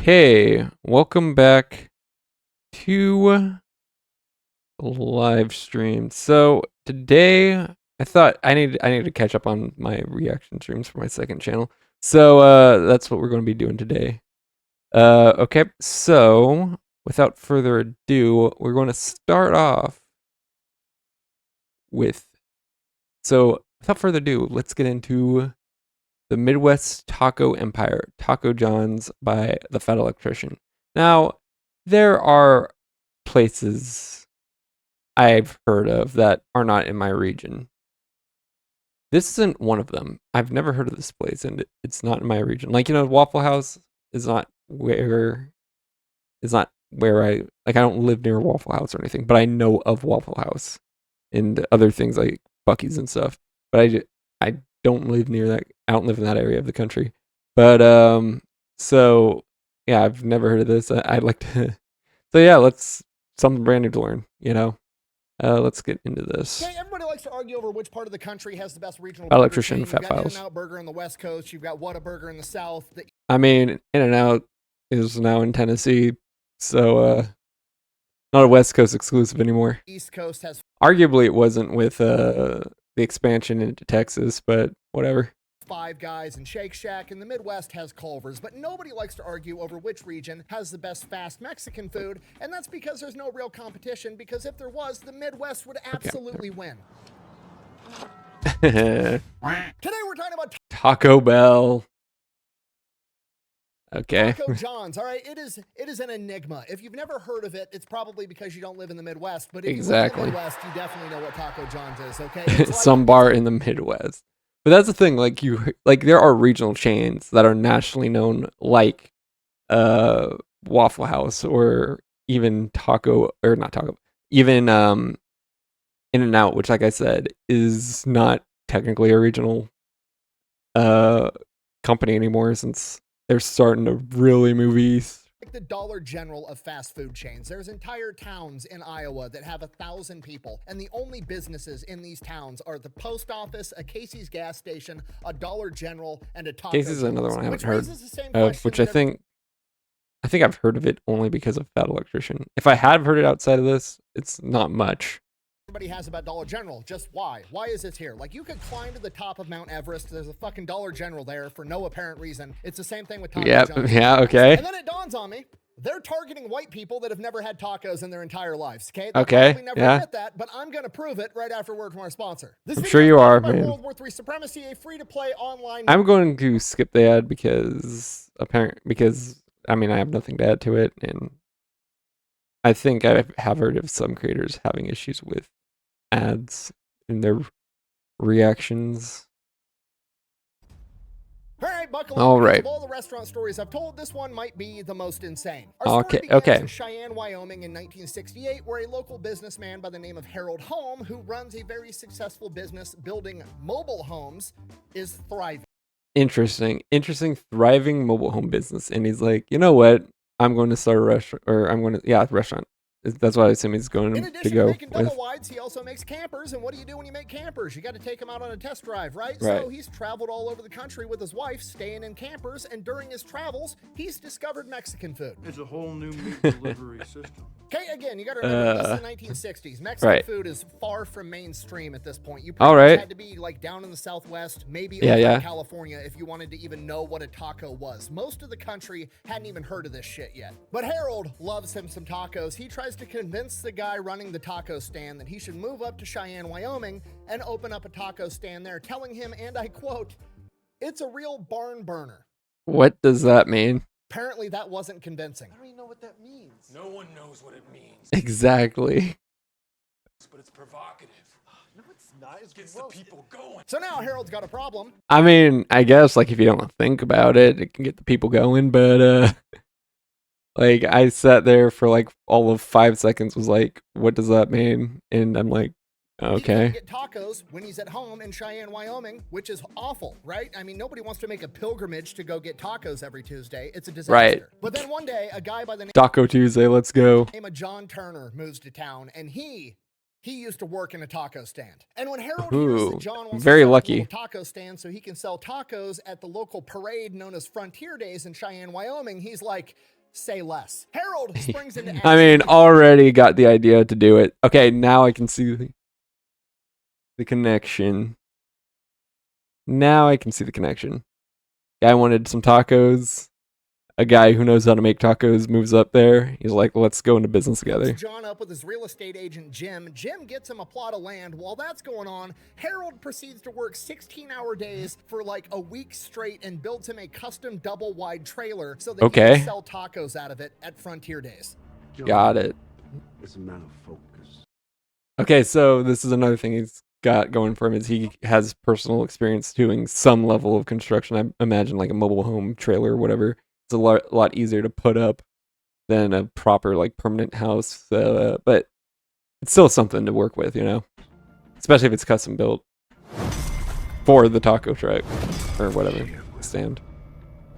Okay, welcome back to live stream. So today I thought I need to catch up on my reaction streams for my second channel. So that's what we're going to be doing today. Okay, so without further ado, we're going to start off with without further ado, let's get into the Midwest Taco Empire, Taco John's by the Fat Electrician. Now, there are places I've heard of that are not in my region. This isn't one of them. I've never heard of this place, and it's not in my region. Like, Waffle House is not where I like. I don't live near Waffle House or anything, but I know of Waffle House and other things like Buc-ee's and stuff. But I don't live near that. I don't live in that area of the country. But so yeah, I've never heard of this. I'd like to. So yeah, let's something brand new to learn. Let's get into this. Okay, everybody likes to argue over which part of the country has the best regional Electrician, burger chain. Fat You've got Files. In-N-Out Burger on the West Coast. You've got Whataburger in the South. I mean, In-N-Out is now in Tennessee, so not a West Coast exclusive anymore. East Coast has Arguably, it wasn't with the expansion into Texas, but whatever. Five Guys and Shake Shack, and the Midwest has Culver's, but nobody likes to argue over which region has the best fast Mexican food, and that's because there's no real competition, because if there was, the Midwest would absolutely win. Today we're talking about Taco Bell. Okay. Taco John's. All right, it is an enigma. If you've never heard of it, it's probably because you don't live in the Midwest, but if you live in the Midwest, you definitely know what Taco John's is, okay? Some bar in the Midwest. But that's the thing, there are regional chains that are nationally known, like Waffle House, or even even In-N-Out, which, like I said, is not technically a regional company anymore, since they're starting to really move east. Like the Dollar General of fast food chains. There's entire towns in Iowa that have 1,000 people, and the only businesses in these towns are the post office, a Casey's gas station, a Dollar General, and a Taco Casey's is another one I haven't heard of, which I think I've heard of it only because of Fat Electrician. If I had heard it outside of this, it's not much. Everybody has about Dollar General. Just why? Why is it here? Like, you could climb to the top of Mount Everest. There's a fucking Dollar General there for no apparent reason. It's the same thing with Taco John's. Yeah, okay. And then it dawns on me, they're targeting white people that have never had tacos in their entire lives. Okay. Okay. Never admit that, but I'm gonna prove it right after word from our sponsor. I'm sure you are, man. World War III Supremacy, a free-to-play online. I'm going to skip the ad because I mean, I have nothing to add to it, and I think I have heard of some creators having issues with ads in their reactions. All right, buckle up. All right. Of all the restaurant stories I've told, this one might be the most insane. Okay. In Cheyenne, Wyoming in 1968, where a local businessman by the name of Harold Home, who runs a very successful business building mobile homes, is thriving. Interesting, thriving mobile home business. And he's like, you know what? I'm going to start a restaurant, restaurant. That's what I assume he's going to go. In addition to making double wides, he also makes campers. And what do you do when you make campers? You got to take them out on a test drive, right? So he's traveled all over the country with his wife, staying in campers. And during his travels, he's discovered Mexican food. It's a whole new meat delivery system. Okay, again, you got to remember, this is the 1960s. Mexican food is far from mainstream at this point. You probably had to be like down in the Southwest, maybe over in California, if you wanted to even know what a taco was. Most of the country hadn't even heard of this shit yet. But Harold loves him some tacos. He tries to convince the guy running the taco stand that he should move up to Cheyenne, Wyoming, and open up a taco stand there, telling him, and I quote, "It's a real barn burner." What does that mean? Apparently that wasn't convincing. I don't even know what that means. No one knows what it means. Exactly. But it's provocative. No, it's not. It gets the people going. So now Harold's got a problem. I mean, I guess, like, if you don't think about it, it can get the people going, but like, I sat there for like all of 5 seconds, was like, what does that mean? And I'm like, okay. He can get tacos when he's at home in Cheyenne, Wyoming, which is awful, right? I mean, nobody wants to make a pilgrimage to go get tacos every Tuesday. It's a disaster. Right. But then one day, a guy by the name Taco Tuesday, let's go. of John Turner moves to town, and he used to work in a taco stand. And when Harold hears that John wants very to start a lucky little taco stand so he can sell tacos at the local parade known as Frontier Days in Cheyenne, Wyoming, he's like, say less. Harold springs into action. I mean, already got the idea to do it. Okay, now I can see the connection. Now I can see the connection. Guy wanted some tacos. A guy who knows how to make tacos moves up there. He's like, let's go into business together. John up with his real estate agent, Jim. Jim gets him a plot of land. While that's going on, Harold proceeds to work 16-hour days for like a week straight and builds him a custom double-wide trailer so that he can sell tacos out of it at Frontier Days. Got it. It's a matter of focus. Okay, so this is another thing he's got going for him is he has personal experience doing some level of construction. I imagine like a mobile home trailer or whatever. It's a lot easier to put up than a proper like permanent house, but it's still something to work with, you know, especially if it's custom built for the taco truck or whatever stand.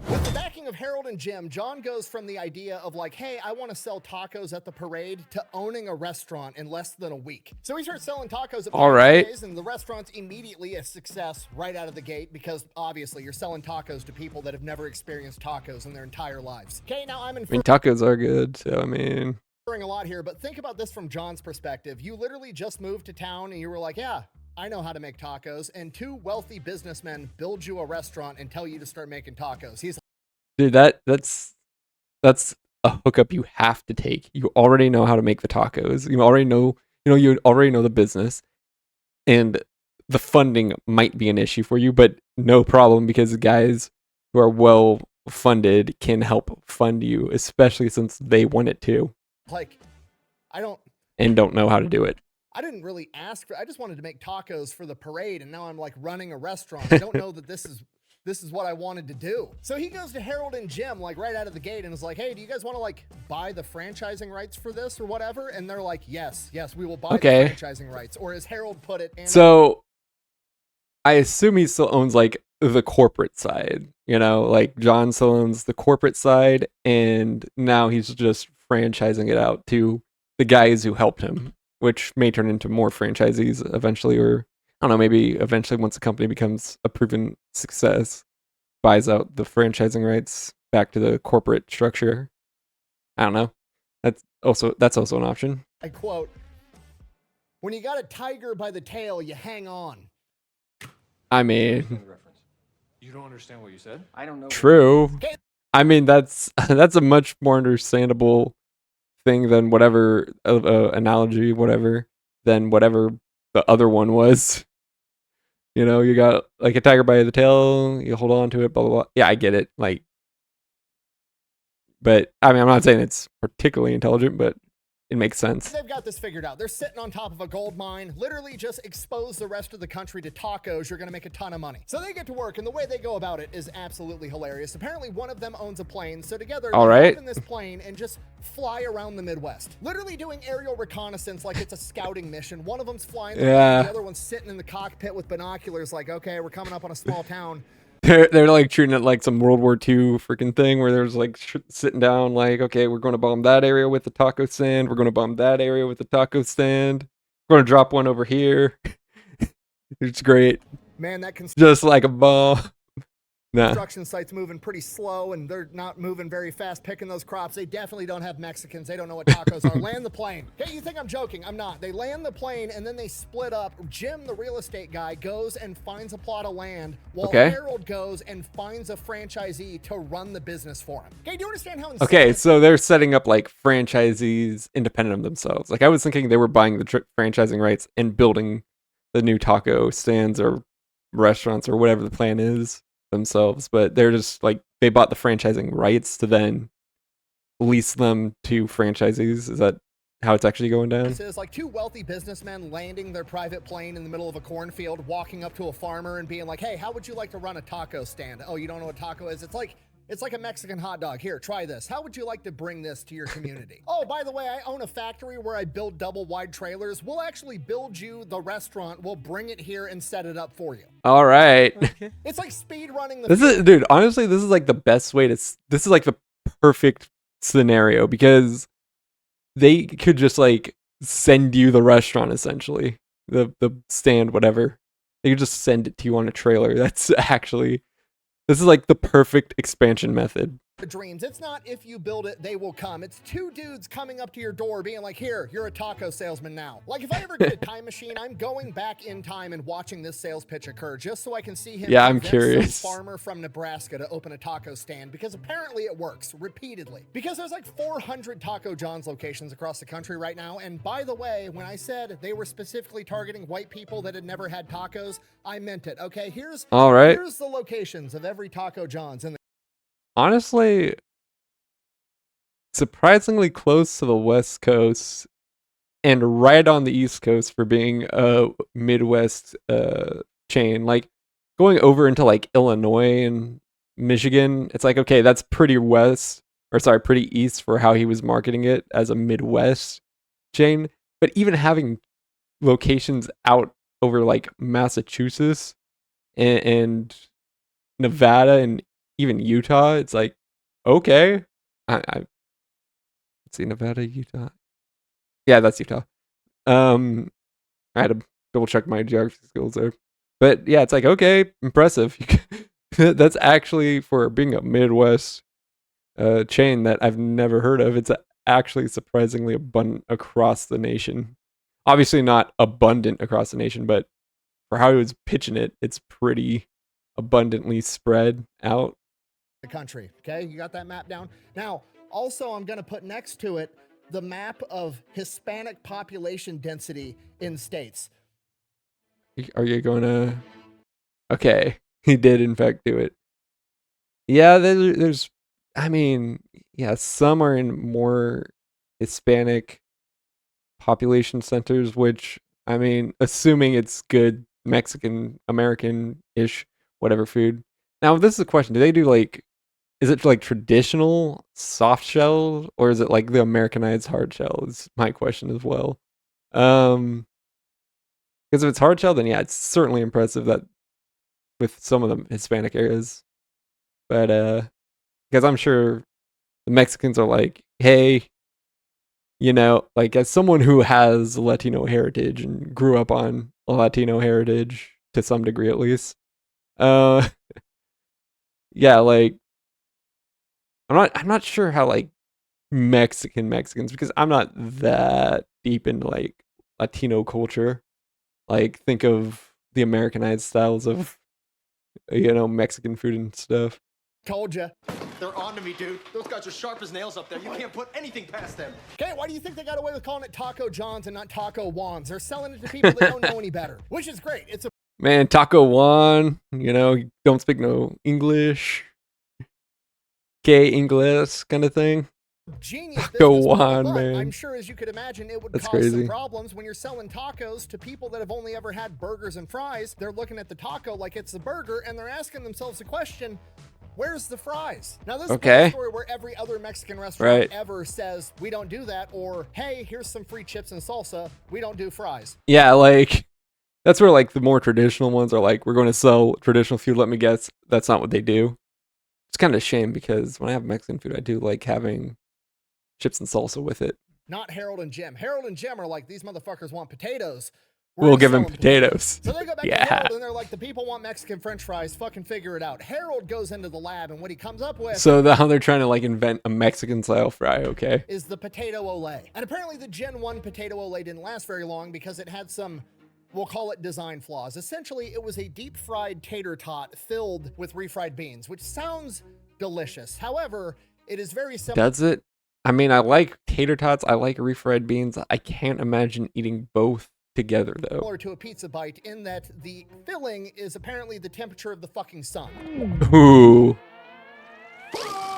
With the backing of Harold and Jim, John goes from the idea of like, hey, I want to sell tacos at the parade to owning a restaurant in less than a week. So he starts selling tacos at Frontier Days, and the restaurant's immediately a success right out of the gate because obviously you're selling tacos to people that have never experienced tacos in their entire lives. Okay, now I mean, tacos are good, so I mean, a lot here, but think about this from John's perspective. You literally just moved to town and you were like, yeah, I know how to make tacos, and two wealthy businessmen build you a restaurant and tell you to start making tacos. He's dude, that's a hookup you have to take. You already know how to make the tacos. You already know the business, and the funding might be an issue for you, but no problem because the guys who are well funded can help fund you, especially since they want it too. Like, don't know how to do it. I didn't really ask for, I just wanted to make tacos for the parade, and now I'm like running a restaurant. I don't know that this is what I wanted to do. So he goes to Harold and Jim like right out of the gate and is like, hey, do you guys want to like buy the franchising rights for this or whatever? And they're like, yes, we will buy the franchising rights. Or as Harold put it. So I assume he still owns like the corporate side, you know, like John still owns the corporate side, and now he's just franchising it out to the guys who helped him, which may turn into more franchisees eventually, or I don't know, maybe eventually once the company becomes a proven success, buys out the franchising rights back to the corporate structure. I don't know. That's also an option. I quote, when you got a tiger by the tail, you hang on. I mean, you don't understand what you said? I don't know. True. I mean, that's a much more understandable thing than whatever analogy, than whatever the other one was. You know, you got like a tiger by the tail, you hold on to it, blah, blah, blah. Yeah, I get it. Like, but I mean, I'm not saying it's particularly intelligent, but it makes sense. They've got this figured out. They're sitting on top of a gold mine. Literally just expose the rest of the country to tacos. You're going to make a ton of money. So they get to work, and the way they go about it is absolutely hilarious. Apparently, one of them owns a plane. So together, they hop in this plane and just fly around the Midwest. Literally doing aerial reconnaissance like it's a scouting mission. One of them's flying, the other one's sitting in the cockpit with binoculars like, okay, we're coming up on a small town. They're like treating it like some World War II freaking thing where there's like sitting down like, okay, we're going to bomb that area with the taco stand. We're going to bomb that area with the taco stand. We're going to drop one over here. It's great. Man, that can just like a bomb. Construction site's moving pretty slow, and they're not moving very fast picking those crops. They definitely don't have Mexicans. They don't know what tacos are. Land the plane. Hey, you think I'm joking? I'm not. They land the plane, and then they split up. Jim, the real estate guy, goes and finds a plot of land, while Harold goes and finds a franchisee to run the business for him. Okay, do you understand how insane? Okay, so they're setting up like franchisees independent of themselves. Like I was thinking they were buying the franchising rights and building the new taco stands or restaurants or whatever the plan is themselves, but they're just like they bought the franchising rights to then lease them to franchisees. Is that how it's actually going down? This is like two wealthy businessmen landing their private plane in the middle of a cornfield, walking up to a farmer and being like, hey, how would you like to run a taco stand? Oh, you don't know what taco is? It's like a Mexican hot dog. Here, try this. How would you like to bring this to your community? Oh, by the way, I own a factory where I build double wide trailers. We'll actually build you the restaurant. We'll bring it here and set it up for you. All right. Okay. It's like speed running. Dude, honestly, this is like the best way this is like the perfect scenario because they could just like send you the restaurant essentially, the stand, whatever. They could just send it to you on a trailer. This is like the perfect expansion method dreams. It's not if you build it, they will come. It's two dudes coming up to your door being like, here, you're a taco salesman now. Like, if I ever get a time machine, I'm going back in time and watching this sales pitch occur just so I can see him. Yeah, I'm curious. Some farmer from Nebraska to open a taco stand, because apparently it works repeatedly. Because there's like 400 Taco John's locations across the country right now. And by the way, when I said they were specifically targeting white people that had never had tacos, I meant it. Okay, here's the locations of every Taco John's. And honestly, surprisingly close to the West Coast and right on the East Coast for being a Midwest chain. Like, going over into like Illinois and Michigan, it's like, okay, that's pretty pretty east for how he was marketing it as a Midwest chain. But even having locations out over like Massachusetts and Nevada and even Utah, it's like, okay, let's see, Nevada, Utah. Yeah, that's Utah. I had to double check my geography skills there, but yeah, it's like, okay, impressive. That's actually, for being a Midwest chain that I've never heard of, it's actually surprisingly abundant across the nation. Obviously not abundant across the nation, but for how he was pitching it, it's pretty abundantly spread out. The country. Okay, you got that map down? Now, also, I'm going to put next to it the map of Hispanic population density in states. Are you going to? Okay, he did in fact do it. Yeah, there's, I mean, yeah, some are in more Hispanic population centers, which, I mean, assuming it's good Mexican, American-ish, whatever food. Now, this is a question. Do they do like, is it like traditional soft shell, or is it like the Americanized hard shell is my question as well. Because if it's hard shell, then yeah, it's certainly impressive that with some of the Hispanic areas. But because I'm sure the Mexicans are like, hey, you know, like, as someone who has Latino heritage and grew up on a Latino heritage to some degree at least, yeah, like, I'm not sure how like Mexicans, because I'm not that deep into like Latino culture. Like, think of the Americanized styles of, you know, Mexican food and stuff. Told ya. They're on to me, dude. Those guys are sharp as nails up there. You can't put anything past them. Okay, why do you think they got away with calling it Taco John's and not Taco Juan's? They're selling it to people that don't know any better, which is great. It's a man, Taco Juan, you know, don't speak no English. Que English kind of thing. Genius Taco business Juan, model, man. I'm sure, as you could imagine, it would That's cause crazy. some problems when you're selling tacos to people that have only ever had burgers and fries. They're looking at the taco like it's a burger, and they're asking themselves the question, where's the fries? Now, this is a story where every other Mexican restaurant ever says, we don't do that, or, hey, here's some free chips and salsa, we don't do fries. Yeah, like, that's where like the more traditional ones are like, we're going to sell traditional food. Let me guess, that's not what they do. It's kind of a shame, because when I have Mexican food, I do like having chips and salsa with it. Not Harold and Jim. Harold and Jim are like, these motherfuckers want potatoes. We'll give them potatoes. So they go back to Harold and they're like, the people want Mexican French fries. Fucking figure it out. Harold goes into the lab, and what he comes up with. So how they're trying to like invent a Mexican style fry, okay? Is the potato ole. And apparently the Gen 1 potato ole didn't last very long because it had some, we'll call it design flaws. Essentially, it was a deep fried tater tot filled with refried beans, which sounds delicious. However, it is very simple. Does it? I mean, I like tater tots. I like refried beans. I can't imagine eating both together, though. Similar to a pizza bite in that the filling is apparently the temperature of the fucking sun. Ooh.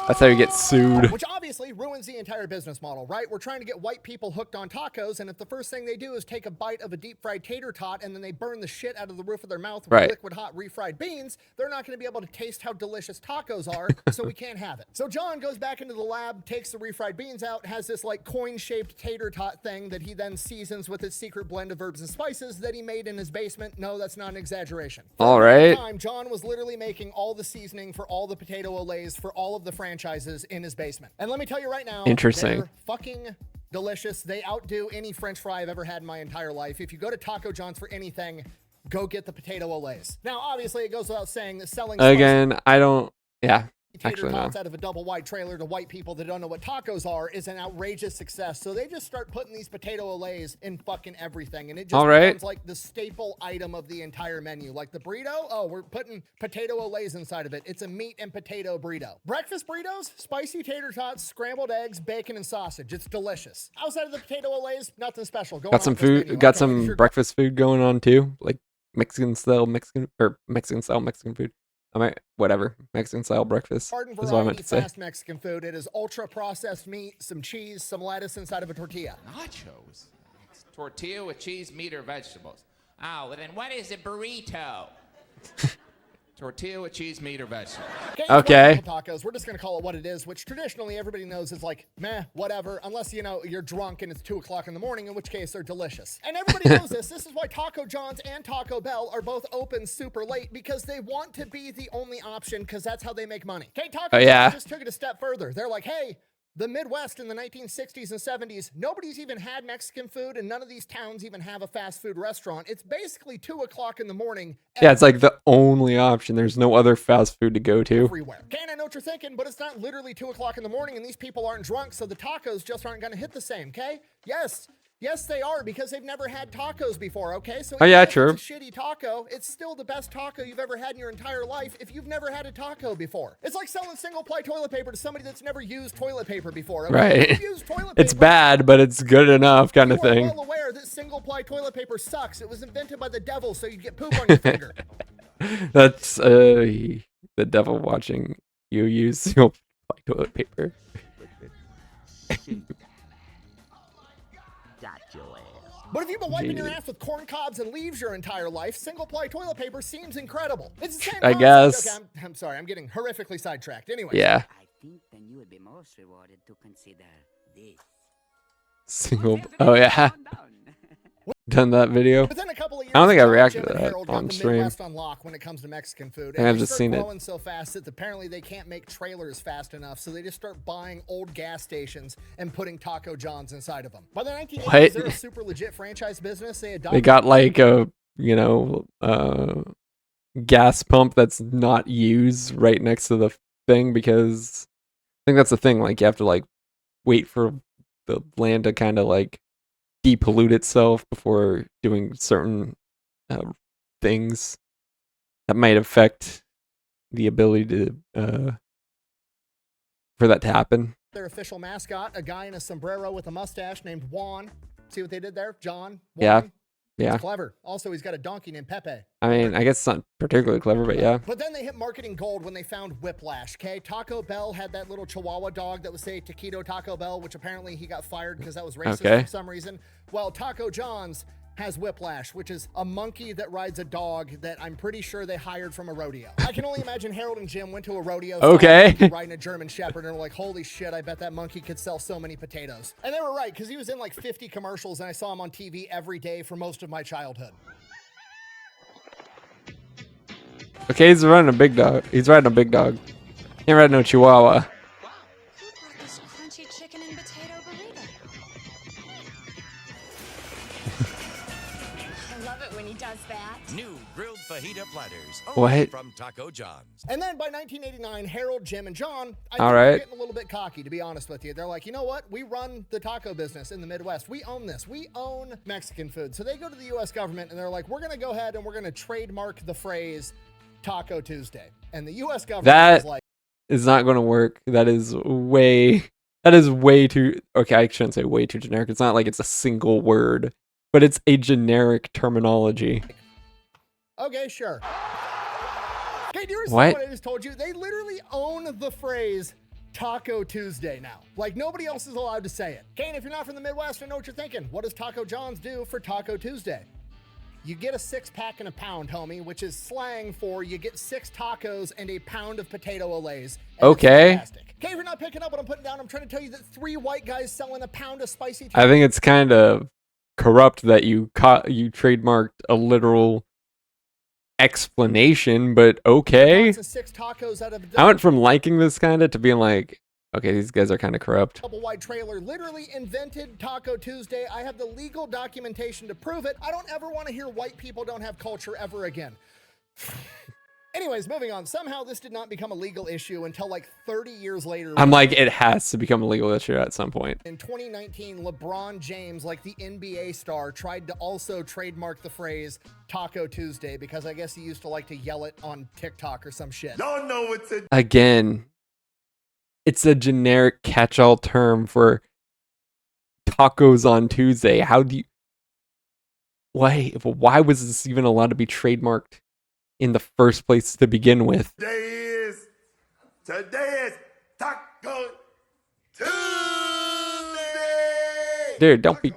That's how you get sued. Which obviously ruins the entire business model, right? We're trying to get white people hooked on tacos, and if the first thing they do is take a bite of a deep-fried tater tot and then they burn the shit out of the roof of their mouth with liquid hot refried beans, they're not going to be able to taste how delicious tacos are, so we can't have it. So John goes back into the lab, takes the refried beans out, has this like coin-shaped tater tot thing that he then seasons with his secret blend of herbs and spices that he made in his basement. No, that's not an exaggeration. All right. Time, John was literally making all the seasoning for all the potato olays for all of the franchises in his basement. And let me tell you right now, interesting. They're fucking delicious. They outdo any French fry I've ever had in my entire life. If you go to Taco John's for anything, go get the potato olays. Now, obviously, it goes without saying that selling again, I don't. Yeah, tater tots out of a double wide trailer to white people that don't know what tacos are is an outrageous success. So they just start putting these potato olays in fucking everything, and it just becomes like the staple item of the entire menu. Like the burrito, oh, we're putting potato olays inside of it. It's a meat and potato burrito. Breakfast burritos, spicy tater tots, scrambled eggs, bacon, and sausage. It's delicious. Outside of the potato olays, nothing special. Got some food, got some breakfast food going on too, like Mexican style Mexican food. I might, whatever, Mexican style breakfast. Garden is what I meant to say. Fast Mexican food. It is ultra processed meat, some cheese, some lettuce inside of a tortilla. Nachos? It's tortilla with cheese, meat, or vegetables. Oh, well then what is a burrito? Tortilla with cheese, meat, or vegetables. Okay. Tacos. We're just going to call it what it is, which traditionally everybody knows is like, meh, whatever, unless, you know, you're drunk and it's 2 o'clock in the morning, in which case they're delicious. And everybody knows this. This is why Taco John's and Taco Bell are both open super late, because they want to be the only option, because that's how they make money. Okay, Taco John's just took it a step further. They're like, hey, the Midwest in the 1960s and 70s, nobody's even had Mexican food, and none of these towns even have a fast food restaurant. It's basically 2 o'clock in the morning. Yeah, it's like the only option. There's no other fast food to go to. Everywhere. Okay, I know what you're thinking, but it's not literally 2 o'clock in the morning, and these people aren't drunk, so the tacos just aren't going to hit the same, okay? Yes, they are, because they've never had tacos before, okay? So yeah, true. It's a shitty taco. It's still the best taco you've ever had in your entire life if you've never had a taco before. It's like selling single-ply toilet paper to somebody that's never used toilet paper before, okay? Right. If you've used toilet paper, it's bad, but it's good enough kind of thing. I'm well aware that single-ply toilet paper sucks. It was invented by the devil so you'd get poop on your finger. That's the devil watching you use single-ply toilet paper. But if you've been wiping your ass with corn cobs and leaves your entire life, single-ply toilet paper seems incredible. It's the same I guess. Okay, I'm sorry, I'm getting horrifically sidetracked. Anyway. Yeah. I think then you would be most rewarded to consider this. Oh yeah. Done that video. But then a couple of years I don't think I ago, reacted Jim to and that Harold on got the stream. Midwest on lock when it comes to Mexican food. And I've they just start seen it. growing so fast that apparently they can't make trailers fast enough, so they just start buying old gas stations and putting Taco John's inside of them. By the 1980s, they're a super legit franchise business. They got like a, gas pump that's not used right next to the thing, because I think that's the thing. Like you have to like wait for the land to kind of like depollute itself before doing certain things that might affect the ability to for that to happen. Their official mascot, a guy in a sombrero with a mustache named Juan. See what they did there? John? Juan? Yeah. It's clever. Also, he's got a donkey named Pepe. I mean, I guess it's not particularly clever, but yeah. But then they hit marketing gold when they found Whiplash, okay? Taco Bell had that little Chihuahua dog that would say Taquito Taco Bell, which apparently he got fired because that was racist for some reason. Well, Taco John's has Whiplash, which is a monkey that rides a dog that I'm pretty sure they hired from a rodeo. I can only imagine Harold and Jim went to a rodeo riding a German Shepherd and were like, holy shit, I bet that monkey could sell so many potatoes. And they were right, because he was in like 50 commercials and I saw him on TV every day for most of my childhood. Okay, he's riding a big dog. He's riding a big dog. He ain't riding no Chihuahua. Who brought this crunchy chicken and potato burrito? I love it when he does that. New grilled fajita platters. What? From Taco John's. And then by 1989, Harold, Jim, and John, I think they're getting a little bit cocky, to be honest with you. They're like, you know what? We run the taco business in the Midwest. We own this. We own Mexican food. So they go to the U.S. government and they're like, we're going to go ahead and we're going to trademark the phrase Taco Tuesday. And the U.S. government is like, is not going to work. That is way too, okay, I shouldn't say way too generic. It's not like it's a single word, but it's a generic terminology. Okay, sure. Okay, do you understand what I just told you? They literally own the phrase Taco Tuesday now. Like, nobody else is allowed to say it. Okay, and if you're not from the Midwest, I know what you're thinking. What does Taco John's do for Taco Tuesday? You get a 6-pack and a pound, homie, which is slang for you get 6 tacos and a pound of potato olays. Okay. Okay, if you're not picking up what I'm putting down, I'm trying to tell you that 3 white guys selling a pound of spicy I think it's kind of corrupt that you trademarked a literal explanation, but okay. 6 tacos out of I went from liking this kind of to being like, okay, these guys are kind of corrupt. Double-wide trailer literally invented Taco Tuesday. I have the legal documentation to prove it. I don't ever want to hear white people don't have culture ever again. Anyways, moving on. Somehow this did not become a legal issue until like 30 years later. I'm like, it has to become a legal issue at some point. In 2019, LeBron James, like the NBA star, tried to also trademark the phrase Taco Tuesday because I guess he used to like to yell it on TikTok or some shit. Y'all know what's it. Again, it's a generic catch-all term for tacos on Tuesday. How do you... Why was this even allowed to be trademarked in the first place to begin with? Today is Taco Tuesday. Dude, don't be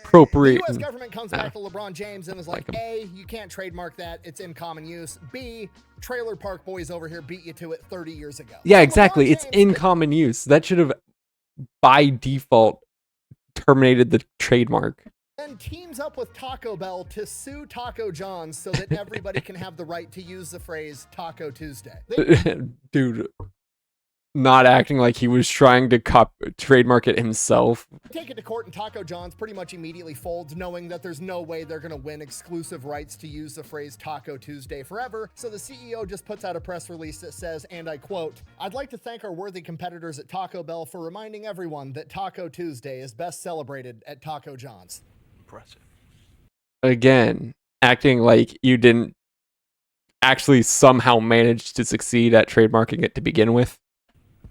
appropriate. The U.S. government comes back to LeBron James and is like, A, you can't trademark that. It's in common use. B, Trailer Park Boys over here beat you to it 30 years ago. Yeah, exactly. It's in common use. That should have, by default, terminated the trademark. Then teams up with Taco Bell to sue Taco John's so that everybody can have the right to use the phrase Taco Tuesday. Dude, not acting like he was trying to trademark it himself. Take it to court and Taco John's pretty much immediately folds, knowing that there's no way they're going to win exclusive rights to use the phrase Taco Tuesday forever. So the CEO just puts out a press release that says, and I quote, "I'd like to thank our worthy competitors at Taco Bell for reminding everyone that Taco Tuesday is best celebrated at Taco John's." Impressive. Again, acting like you didn't actually somehow manage to succeed at trademarking it to begin with.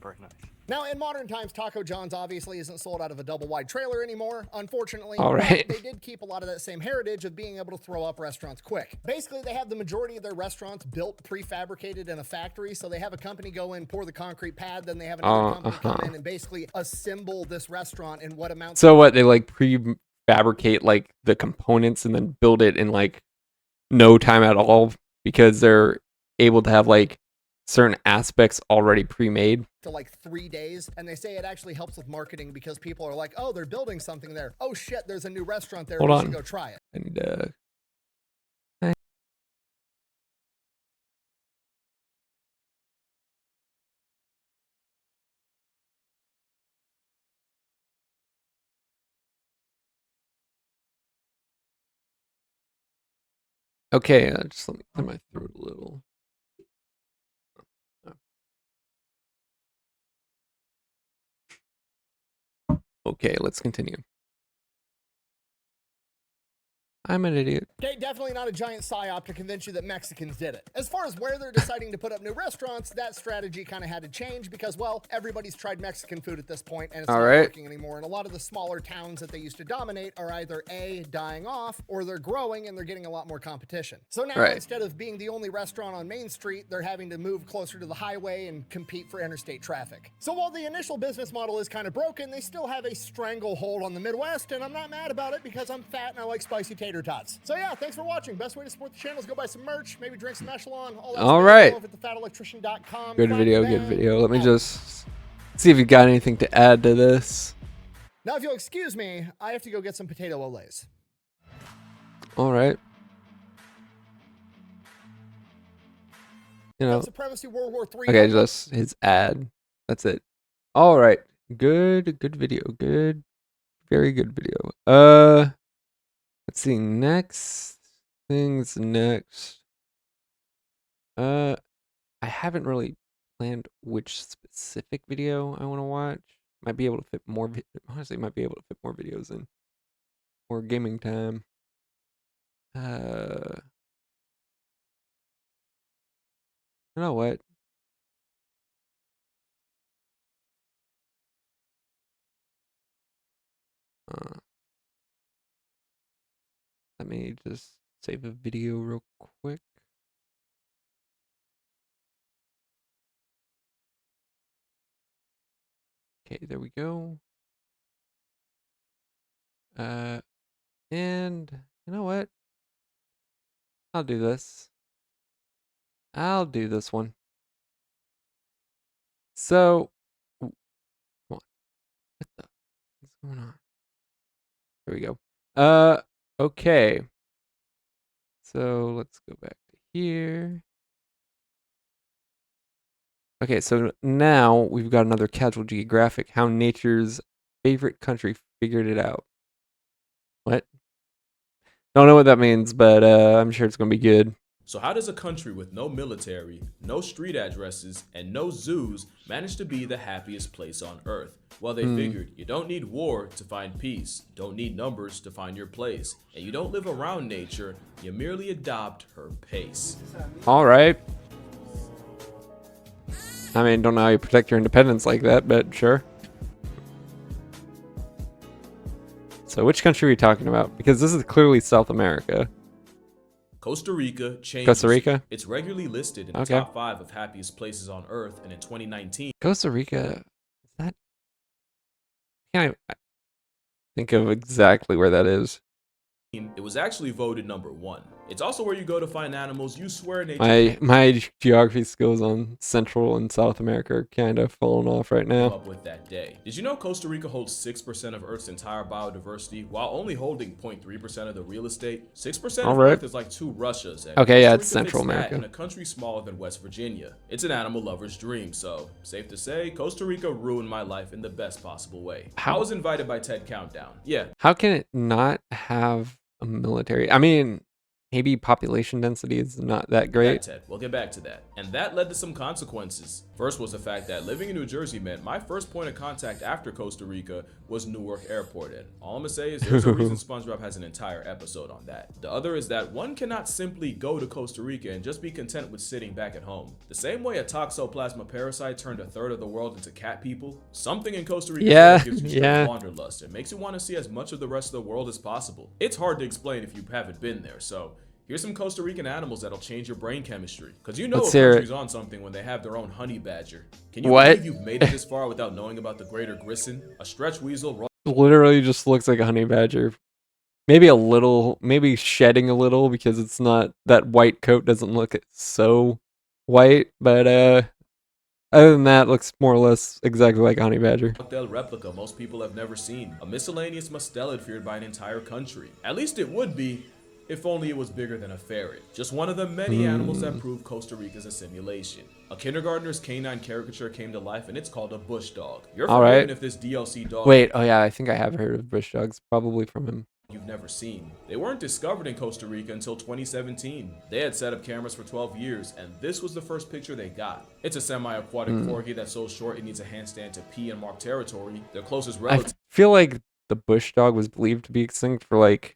Very nice. Now, in modern times, Taco John's obviously isn't sold out of a double-wide trailer anymore, unfortunately. All right. They did keep a lot of that same heritage of being able to throw up restaurants quick. Basically, they have the majority of their restaurants built prefabricated in a factory, so they have a company go in, pour the concrete pad, then they have another company come in and basically assemble this restaurant in what amounts So what, they like prefabricate like the components and then build it in like no time at all because they're able to have like certain aspects already pre-made to like 3 days, and they say it actually helps with marketing because people are like, oh, they're building something there. Oh shit, there's a new restaurant there. We should go try it. I need to... Okay, just let me clear my throat a little. Okay, let's continue. I'm an idiot. Okay, definitely not a giant psyop to convince you that Mexicans did it. As far as where they're deciding to put up new restaurants, that strategy kind of had to change because, well, everybody's tried Mexican food at this point and it's not working anymore. And a lot of the smaller towns that they used to dominate are either A, dying off, or they're growing and they're getting a lot more competition. So now instead of being the only restaurant on Main Street, they're having to move closer to the highway and compete for interstate traffic. So while the initial business model is kind of broken, they still have a stranglehold on the Midwest, and I'm not mad about it because I'm fat and I like spicy tater tots. So yeah, thanks for watching. Best way to support the channel is go buy some merch, maybe drink some Echelon. All right. Over at thefatelectrician.com. Good video. Let me just see if you got anything to add to this. Now, if you'll excuse me, I have to go get some potato olays. All right. You know. Supremacy World War III. Okay, just his ad. That's it. All right. Good video. Very good video. Let's see. Next. I haven't really planned which specific video I want to watch. Might be able to fit more. Honestly, might be able to fit more videos in. More gaming time. You know what? Let me just save a video real quick. Okay, there we go. And you know what? I'll do this. I'll do this one. So, come on. What the is going on? There we go. Okay. So let's go back to here. Okay, so now we've got another Casual Geographic. How nature's favorite country figured it out. What? Don't know what that means, but I'm sure it's gonna be good. So how does a country with no military, no street addresses, and no zoos manage to be the happiest place on Earth? Well, they figured you don't need war to find peace, don't need numbers to find your place, and you don't live around nature, you merely adopt her pace. All right. I mean, don't know how you protect your independence like that, but sure. So which country are we talking about? Because this is clearly South America. Costa Rica changes. Costa Rica? It's regularly listed in the top 5 of happiest places on Earth, and in 2019... Costa Rica, is that... I can't think of exactly where that is. It was actually voted number 1. It's also where you go to find animals you swear nature... My geography skills on Central and South America are kind of falling off right now. ...up with that day. Did you know Costa Rica holds 6% of Earth's entire biodiversity, while only holding 0.3% of the real estate? 6% of Earth is like 2 Russias. Okay, yeah, it's Central America. In a country smaller than West Virginia. It's an animal lover's dream, so safe to say, Costa Rica ruined my life in the best possible way. I was invited by Ted Countdown. Yeah. How can it not have a military? I mean... Maybe population density is not that great. Ted, we'll get back to that. And that led to some consequences. First was the fact that living in New Jersey meant my first point of contact after Costa Rica was Newark Airport. And all I'm gonna say is there's a reason SpongeBob has an entire episode on that. The other is that one cannot simply go to Costa Rica and just be content with sitting back at home. The same way a toxoplasma parasite turned a third of the world into cat people, something in Costa Rica gives you wanderlust. It makes you want to see as much of the rest of the world as possible. It's hard to explain if you haven't been there, so here's some Costa Rican animals that'll change your brain chemistry. Because you know a country's on something when they have their own honey badger. Can you believe you've made it this far without knowing about the greater Grisson? A stretch weasel... Literally just looks like a honey badger. Maybe a little, maybe shedding a little because it's not, that white coat doesn't look so white. But other than that, looks more or less exactly like a honey badger. Replica most people have never seen. A miscellaneous mustelid feared by an entire country. At least it would be, if only it was bigger than a ferret. Just one of the many animals that prove Costa Rica's a simulation. A kindergartner's canine caricature came to life, and it's called a bush dog. You're forgiven if this DLC dog... Wait, oh yeah, I think I have heard of bush dogs, probably from him. ...you've never seen. They weren't discovered in Costa Rica until 2017. They had set up cameras for 12 years, and this was the first picture they got. It's a semi-aquatic corgi that's so short it needs a handstand to pee and mark territory. Their closest relative... I feel like the bush dog was believed to be extinct for like...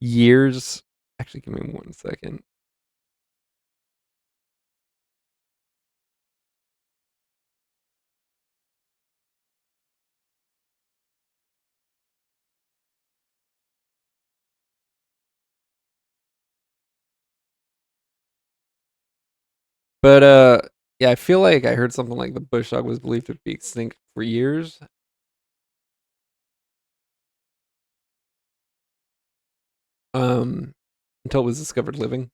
years. Actually, give me 1 second. But yeah, I feel like I heard something like the bush dog was believed to be extinct for years. Until it was discovered living.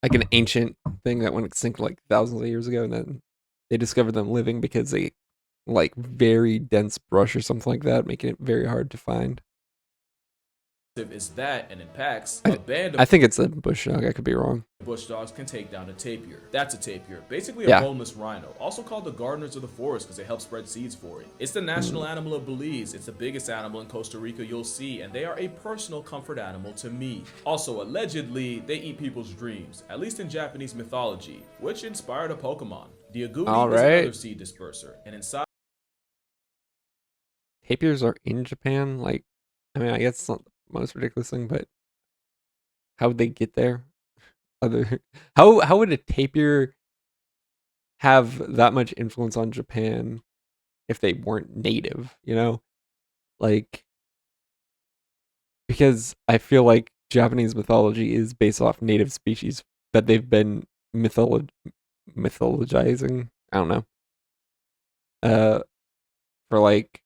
Like an ancient thing that went extinct like thousands of years ago, and then they discovered them living because they like very dense brush or something like that, making it very hard to find. Is that, and in packs, a band of... I think it's a bush dog, I could be wrong. Bush dogs can take down a tapir. That's a tapir, basically a boneless rhino, also called the gardeners of the forest because they help spread seeds for it. It's the national animal of Belize. It's the biggest animal in Costa Rica you'll see, and they are a personal comfort animal to me. Also, allegedly, they eat people's dreams, at least in Japanese mythology, which inspired a Pokemon. The agouti is another seed disperser, and inside... Tapirs are in Japan? Like, I mean, I guess it's not the most ridiculous thing, but how would they get there? How would a tapir have that much influence on Japan if they weren't native, you know? Like, because I feel like Japanese mythology is based off native species that they've been mythologizing, I don't know, for like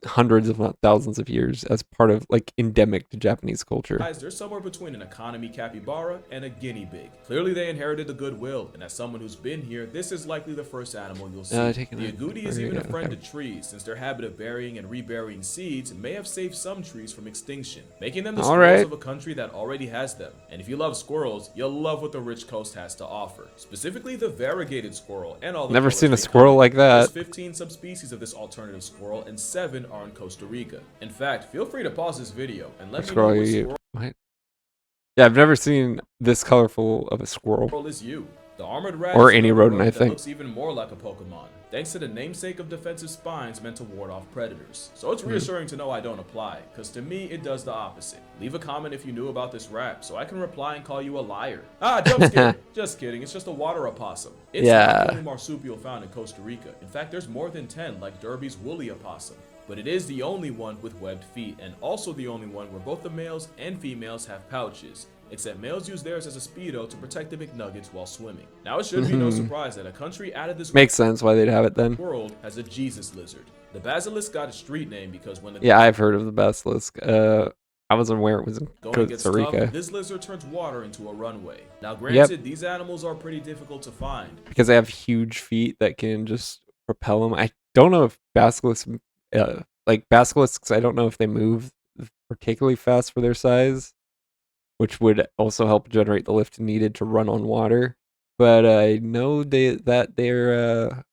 hundreds if not thousands of years as part of like endemic to Japanese culture. They're somewhere between an economy capybara and a guinea pig. Clearly they inherited the goodwill, and as someone who's been here, this is likely the first animal you'll see. The agouti is even a friend to trees, since their habit of burying and reburying seeds may have saved some trees from extinction, making them the squirrels of a country that already has them. And if you love squirrels, you'll love what the rich coast has to offer, specifically the variegated squirrel and all the... Never seen a squirrel like that. There's 15 subspecies of this alternative squirrel, and 7 are in Costa Rica. In fact, feel free to pause this video and let me know what squirrel... What? Yeah, I've never seen this colorful of a squirrel. Is you. The armored rat or is any rodent, I that think. looks even more like a Pokemon, thanks to the namesake of defensive spines meant to ward off predators. So it's reassuring to know I don't apply, because to me it does the opposite. Leave a comment if you knew about this rap, so I can reply and call you a liar. Ah, jump scare. Just kidding, it's just a water opossum. It's not the only marsupial found in Costa Rica. In fact, there's more than 10, like Derby's woolly opossum. But it is the only one with webbed feet, and also the only one where both the males and females have pouches. Except males use theirs as a speedo to protect the McNuggets while swimming. Now it should be no surprise that a country out of this makes sense why they'd have it then. World has a Jesus lizard. The basilisk got a street name because when the I've heard of the basilisk. I wasn't aware it was in Costa Rica. This lizard turns water into a runway. Now granted, these animals are pretty difficult to find because they have huge feet that can just propel them. I don't know if basilisks, basilisks, I don't know if they move particularly fast for their size, which would also help generate the lift needed to run on water. But I know that their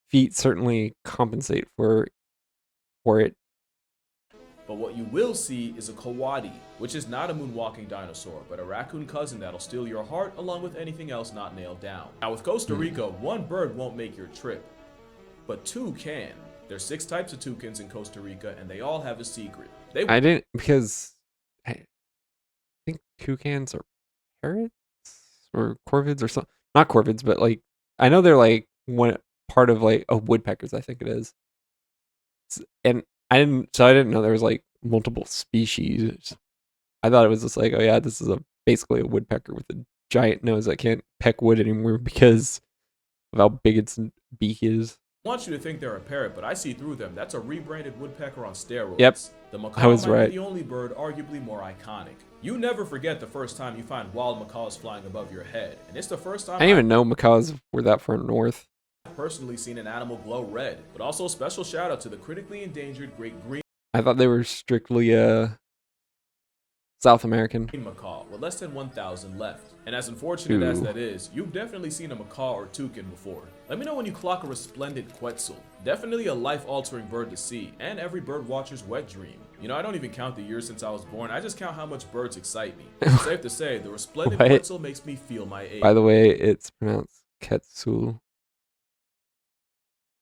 feet certainly compensate for it. But what you will see is a coati, which is not a moonwalking dinosaur, but a raccoon cousin that'll steal your heart along with anything else not nailed down. Now with Costa Rica, one bird won't make your trip, but two can. There's 6 types of toucans in Costa Rica, and they all have a secret. I didn't, because I think toucans are parrots or corvids or something. Not corvids, but like I know they're like one part of like woodpeckers. I think it is. And I didn't know there was like multiple species. I thought it was just like, oh yeah, this is basically a woodpecker with a giant nose that can't peck wood anymore because of how big its beak is. I want you to think they're a parrot, but I see through them. That's a rebranded woodpecker on steroids. Yep, the macaw I was might right. be the only bird arguably more iconic. You never forget the first time you find wild macaws flying above your head, and it's the first time I didn't even know macaws were that far north. I've personally seen an animal glow red. But also special shout out to the critically endangered great green I thought they were strictly South American macaw with less than 1,000 left. And as unfortunate as that is, you've definitely seen a macaw or toucan before. Let me know when you clock a resplendent quetzal. Definitely a life-altering bird to see, and every bird watcher's wet dream. You know, I don't even count the years since I was born, I just count how much birds excite me. Safe to say, the resplendent quetzal makes me feel my age. By the way, it's pronounced quetzal.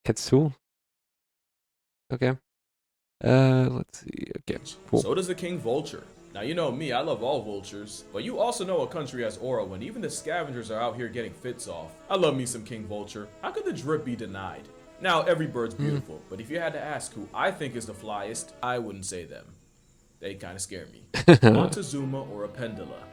Quetzal? Okay. Let's see. Okay, cool. So does the king vulture. Now you know me, I love all vultures, but you also know a country has aura when even the scavengers are out here getting fits off. I love me some king vulture. How could the drip be denied? Now every bird's beautiful, but if you had to ask who I think is the flyest, I wouldn't say them. They kind of scare me. Montezuma or a pendula.